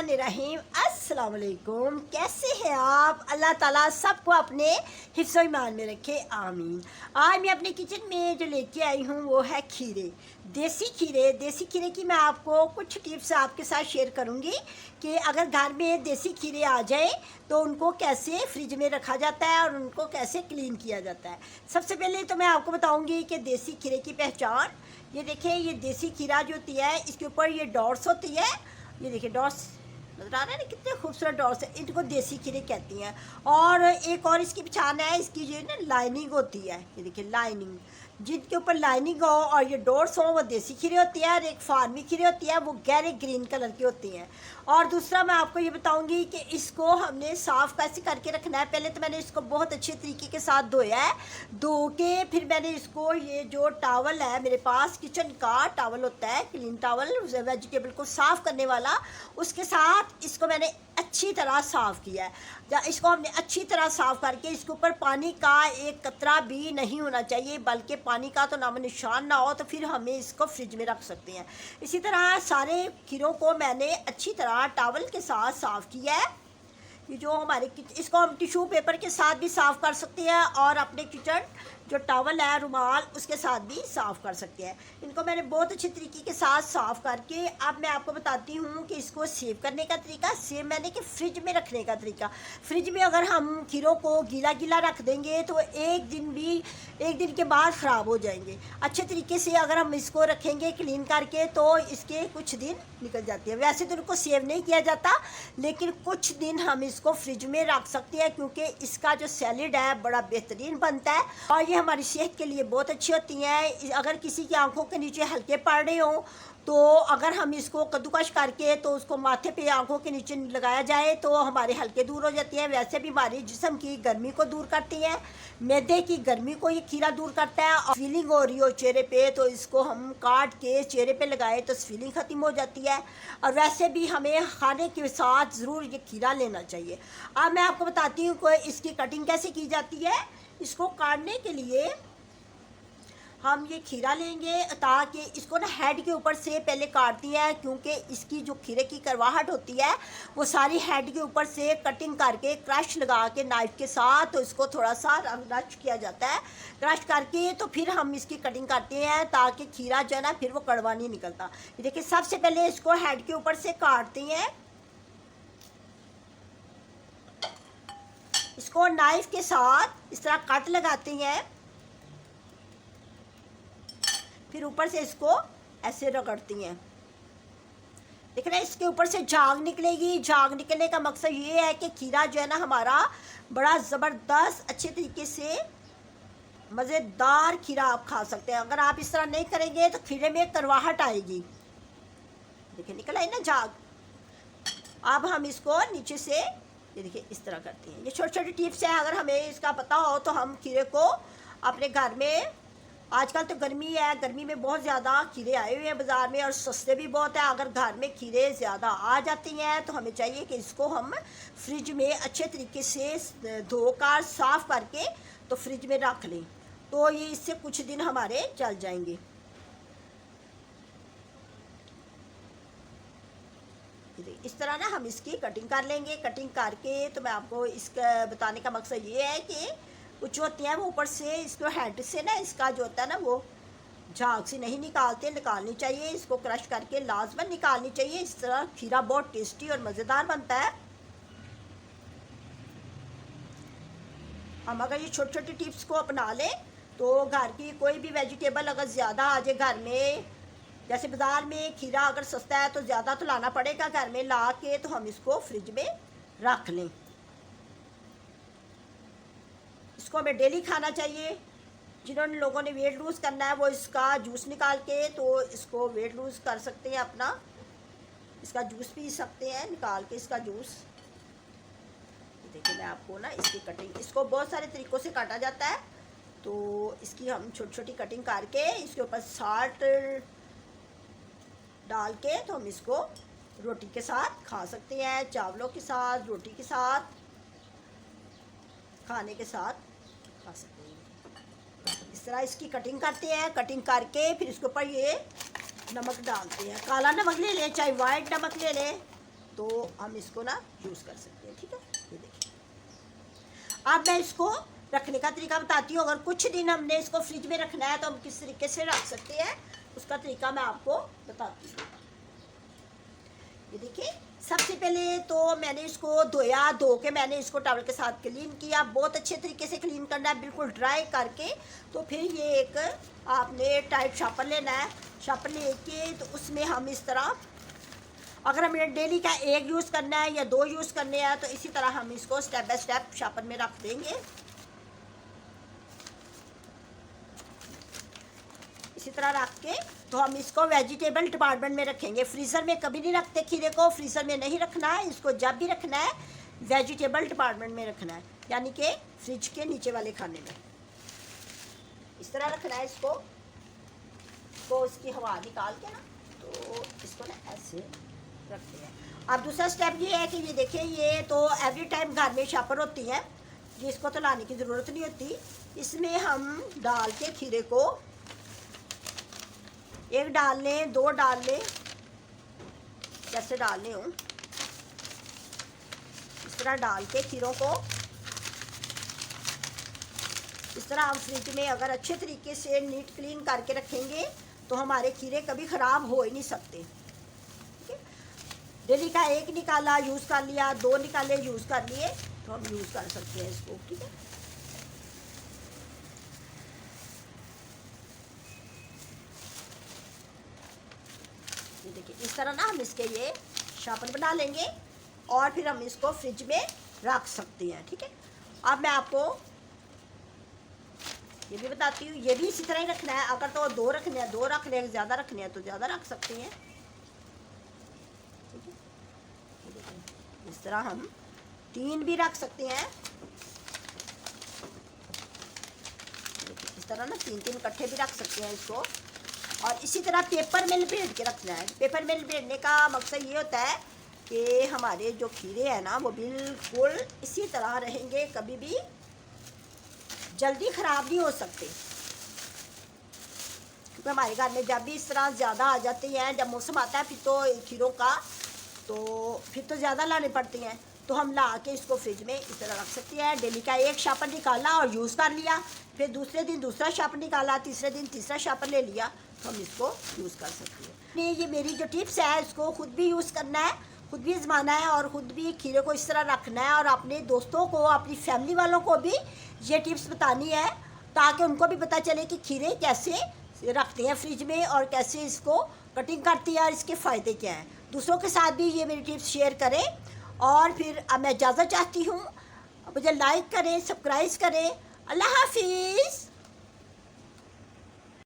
बिस्मिल्लाहिर्रहमानिर्रहीम। अस्सलाम वालेकुम। कैसे हैं आप? अल्लाह ताला सबको अपने हिफ्ज़ व ईमान में रखे, आमीन। आज मैं अपने किचन में जो लेके आई हूँ वो है खीरे, देसी खीरे। देसी खीरे की मैं आपको कुछ टिप्स आपके साथ शेयर करूँगी कि अगर घर में देसी खीरे आ जाए तो उनको कैसे फ्रिज में रखा जाता है और उनको कैसे क्लीन किया जाता है। सबसे पहले तो मैं आपको बताऊँगी कि देसी खीरे की पहचान। ये देखिए, ये देसी खीरा जो होती है इसके ऊपर ये डॉट्स होती है। ये देखिए डॉट्स नजर आ रहा है ना, कितने खूबसूरत डॉट्स है। इनको देसी खीरे कहती हैं। और एक और इसकी पहचान है, इसकी जो है ना लाइनिंग होती है। ये देखिए लाइनिंग, जिनके ऊपर लाइनिंग हो और ये डॉट्स हो वो देसी खीरे होती है। और एक फार्मी खीरे होती है, वो गहरे ग्रीन कलर की होती हैं। और दूसरा मैं आपको ये बताऊंगी कि इसको हमने साफ़ कैसे करके रखना है। पहले तो मैंने इसको बहुत अच्छे तरीके के साथ धोया है। धो के फिर मैंने इसको, ये जो टॉवल है मेरे पास, किचन का टॉवल होता है, क्लीन टॉवल वेजिटेबल को साफ़ करने वाला, उसके साथ इसको मैंने अच्छी तरह साफ़ किया है। इसको हमने अच्छी तरह साफ़ करके इसके ऊपर पानी का एक कतरा भी नहीं होना चाहिए, बल्कि पानी का तो नामो निशान ना हो, तो फिर हमें इसको फ्रिज में रख सकते हैं। इसी तरह सारे खीरों को मैंने अच्छी तरह टॉवल के साथ साफ़ किया है। ये जो हमारे, इसको हम टिश्यू पेपर के साथ भी साफ़ कर सकते हैं और अपने किचन जो टॉवल है, रुमाल, उसके साथ भी साफ़ कर सकते हैं। इनको मैंने बहुत अच्छे तरीके के साथ साफ़ करके अब मैं आपको बताती हूँ कि इसको सेव करने का तरीका। सेव मैंने कि फ्रिज में रखने का तरीका। फ्रिज में अगर हम खीरों को गीला गीला रख देंगे तो एक दिन के बाद ख़राब हो जाएंगे। अच्छे तरीके से अगर हम इसको रखेंगे क्लीन करके तो इसके कुछ दिन निकल जाती है। वैसे तो इनको सेव नहीं किया जाता, लेकिन कुछ दिन हम इसको फ्रिज में रख सकते हैं, क्योंकि इसका जो सैलेड है बड़ा बेहतरीन बनता है और ये हमारी सेहत के लिए बहुत अच्छी होती हैं। अगर किसी की आंखों के नीचे हल्के पड़ रहे हों तो अगर हम इसको कद्दूकश करके तो उसको माथे पे आंखों के नीचे लगाया जाए तो हमारे हल्के दूर हो जाती हैं। वैसे भी हमारी जिस्म की गर्मी को दूर करती हैं, मैदे की गर्मी को ये खीरा दूर करता है। और स्वेलिंग हो रही हो चेहरे पे तो इसको हम काट के चेहरे पे लगाए तो स्वेलिंग ख़त्म हो जाती है। और वैसे भी हमें खाने के साथ ज़रूर ये खीरा लेना चाहिए। अब मैं आपको बताती हूँ कि इसकी कटिंग कैसे की जाती है। इसको काटने के लिए हम ये खीरा लेंगे, ताकि इसको ना हेड के ऊपर से पहले काटती है, क्योंकि इसकी जो खीरे की करवाहट होती है वो सारी हेड के ऊपर से कटिंग करके क्रश लगा के नाइफ के साथ तो इसको थोड़ा सा क्रश किया जाता है। क्रश करके तो फिर हम इसकी कटिंग करते हैं, ताकि खीरा जो है ना फिर वो कड़वा नहीं निकलता। देखिए सबसे पहले इसको हेड के ऊपर से काटते हैं। इसको नाइफ के साथ इस तरह कट लगाते हैं, फिर ऊपर से इसको ऐसे रगड़ती हैं। देख रहे हैं, इसके ऊपर से झाग निकलेगी। झाग निकलने का मकसद ये है कि खीरा जो है ना हमारा बड़ा ज़बरदस्त अच्छे तरीके से मज़ेदार खीरा आप खा सकते हैं। अगर आप इस तरह नहीं करेंगे तो खीरे में करवाहट आएगी। देखिए निकला है ना झाग। अब हम इसको नीचे से, ये देखिए इस तरह करते हैं। ये छोटी छोटी टिप्स हैं, अगर हमें इसका पता हो तो हम खीरे को अपने घर में, आजकल तो गर्मी है, गर्मी में बहुत ज़्यादा खीरे आए हुए हैं बाज़ार में और सस्ते भी बहुत है। अगर घर में खीरे ज़्यादा आ जाती हैं तो हमें चाहिए कि इसको हम फ्रिज में अच्छे तरीके से धोकर साफ़ करके तो फ्रिज में रख लें, तो ये इससे कुछ दिन हमारे चल जाएंगे। इस तरह ना हम इसकी कटिंग कर लेंगे। कटिंग करके तो मैं आपको इसका बताने का मकसद ये है कि कुछ होती हैं वो ऊपर से इसको हेड से ना, इसका जो होता है ना वो झाग से नहीं निकालते, निकालनी चाहिए। इसको क्रश करके लाजमन निकालनी चाहिए। इस तरह खीरा बहुत टेस्टी और मज़ेदार बनता है। हम अगर ये छोटी छोटी टिप्स को अपना लें तो घर की कोई भी वेजिटेबल अगर ज़्यादा आ जाए घर में, जैसे बाज़ार में खीरा अगर सस्ता है तो ज़्यादा तो लाना पड़ेगा, घर में ला के तो हम इसको फ्रिज में रख लें। इसको हमें डेली खाना चाहिए। जिन्होंने लोगों ने वेट लूज़ करना है वो इसका जूस निकाल के तो इसको वेट लूज़ कर सकते हैं अपना। इसका जूस पी सकते हैं निकाल के, इसका जूस। देखिए मैं आपको ना इसकी कटिंग, इसको बहुत सारे तरीक़ों से काटा जाता है, तो इसकी हम छोटी छोटी कटिंग करके इसके ऊपर साल्ट डाल के तो हम इसको रोटी के साथ खा सकते हैं, चावलों के साथ, रोटी के साथ, खाने के साथ खा सकते हैं। इस तरह इसकी कटिंग करते हैं। कटिंग करके फिर इसके ऊपर ये नमक डालते हैं। काला नमक ले लें चाहे वाइट नमक ले लें, तो हम इसको ना यूज़ कर सकते हैं। ठीक है, ये देखिए। अब मैं इसको रखने का तरीका बताती हूँ। अगर कुछ दिन हमने इसको फ्रिज में रखना है तो हम किस तरीके से रख सकते हैं, उसका तरीका मैं आपको बताती हूँ। ये देखिए, सबसे पहले तो मैंने इसको धोया, धो के मैंने इसको टॉवल के साथ क्लीन किया। बहुत अच्छे तरीके से क्लीन करना है, बिल्कुल ड्राई करके। तो फिर ये एक आपने टाइट शापर लेना है। शापर लेके तो उसमें हम इस तरह, अगर हमें डेली का एक यूज़ करना है या 2 यूज़ करने हैं तो इसी तरह हम इसको स्टेप बाय स्टेप शापर में रख देंगे। इसी तरह रख के तो हम इसको वेजिटेबल डिपार्टमेंट में रखेंगे। फ्रीज़र में कभी नहीं रखते खीरे को, फ्रीज़र में नहीं रखना है इसको। जब भी रखना है वेजिटेबल डिपार्टमेंट में रखना है, यानी कि फ्रिज के नीचे वाले खाने में। इस तरह रखना है इसको। तो इसकी हवा निकाल के ना, तो इसको ना ऐसे रखते हैं। अब दूसरा स्टेप ये है कि ये देखिए, ये तो एवरी टाइम घर में शापर होती है, ये इसको तो लाने की ज़रूरत नहीं होती। इसमें हम डाल के खीरे को, एक डाल लें, 2 डाल लें, जैसे डालने हो इस तरह डाल के खीरों को इस तरह हम फ्रिज में अगर अच्छे तरीके से नीट क्लीन करके रखेंगे तो हमारे खीरे कभी ख़राब हो ही नहीं सकते। ठीक है, डेली का एक निकाला यूज़ कर लिया, 2 निकाले यूज़ कर लिए, तो हम यूज़ कर सकते हैं इसको। ठीक है, ये देखिए, इस तरह ना हम इसके ये शापर बना लेंगे और फिर हम इसको फ्रिज में रख सकते हैं। ठीक है, अब मैं आपको ये भी बताती हूँ, ये भी इसी तरह ही रखना है। अगर तो 2 रखने हैं 2 रख लें, ज़्यादा रखने हैं तो ज़्यादा रख सकते हैं। ठीक है, ये देखिए, इस तरह हम 3 भी रख सकते हैं। इस तरह ना 3-3 इकट्ठे भी रख सकते हैं इसको। और इसी तरह पेपर में लपेट के रखना है। पेपर में लपेटने का मकसद ये होता है कि हमारे जो खीरे हैं ना वो बिल्कुल इसी तरह रहेंगे, कभी भी जल्दी ख़राब नहीं हो सकते। क्योंकि हमारे घर में जब भी इस तरह ज़्यादा आ जाते हैं, जब मौसम आता है फिर तो खीरों का, तो फिर तो ज़्यादा लाने पड़ते हैं। तो हम ला के इसको फ्रिज में इस तरह रख सकते हैं। डेली का एक शापर निकाला और यूज़ कर लिया, फिर दूसरे दिन दूसरा शापर निकाला, तीसरे दिन तीसरा शापर ले लिया, तो हम इसको यूज़ कर सकते हैं। नहीं, ये मेरी जो टिप्स है इसको खुद भी यूज़ करना है, खुद भी आजमाना है और ख़ुद भी खीरे को इस तरह रखना है। और अपने दोस्तों को, अपनी फैमिली वालों को भी ये टिप्स बतानी है, ताकि उनको भी पता चले कि खीरे कैसे रखते हैं फ्रिज में और कैसे इसको कटिंग करती है और इसके फ़ायदे क्या हैं। दूसरों के साथ भी ये मेरी टिप्स शेयर करें। और फिर अब मैं इजाज़त चाहती हूँ, मुझे लाइक करें, सब्सक्राइब करें। अल्लाह हाफिज़।